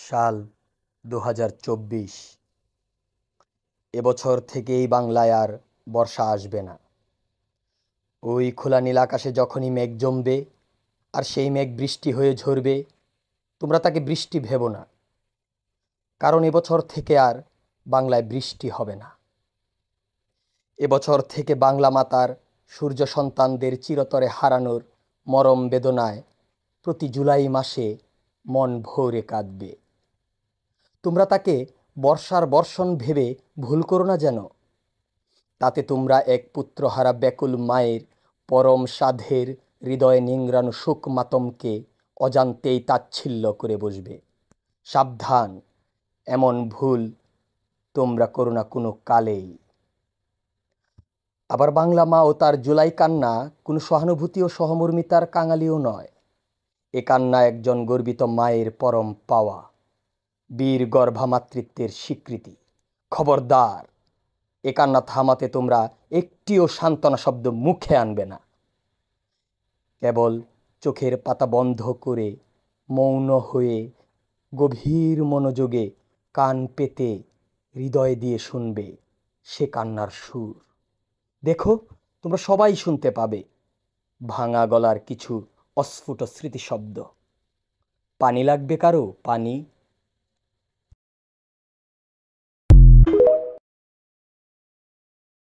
সাল ২০২৪। এবছর থেকেই বাংলায় আর বর্ষা আসবে না। ওই খোলা নীল আকাশে যখনই মেঘ জমবে আর সেই মেঘ বৃষ্টি হয়ে ঝরবে, তোমরা তাকে বৃষ্টি ভেবো না, কারণ এবছর থেকে আর বাংলায় বৃষ্টি হবে না। এবছর থেকে বাংলা মাতার সূর্য সন্তানদের চিরতরে হারানোর মরম বেদনায় প্রতি জুলাই মাসে মন ভরে কাঁদবে। তোমরা তাকে বর্ষার বর্ষণ ভেবে ভুল করো না যেন। তাতে তোমরা এক পুত্রহারা ব্যাকুল মায়ের পরম সাধের হৃদয়ে নিংড়ানো শোক মাতমকে অজান্তেই তাচ্ছিল্য করে বসবে। সাবধান, এমন ভুল তোমরা করো না কোনো কালেই। আবার বাংলা মা ও তার জুলাই কান্না কোনো সহানুভূতি ও সহমর্মিতার কাঙালিও নয়। এ কান্না একজন গর্বিত মায়ের পরম পাওয়া, বীর গর্ভামাতৃত্বের স্বীকৃতি। খবরদার, এ কান্না থামাতে তোমরা একটিও সান্ত্বনা শব্দ মুখে আনবে না। কেবল চোখের পাতা বন্ধ করে মৌন হয়ে গভীর মনোযোগে কান পেতে হৃদয় দিয়ে শুনবে সে কান্নার সুর। দেখো, তোমরা সবাই শুনতে পাবে ভাঙা গলার কিছু অস্ফুট স্মৃতিশব্দ। পানি লাগবে কারো? পানি?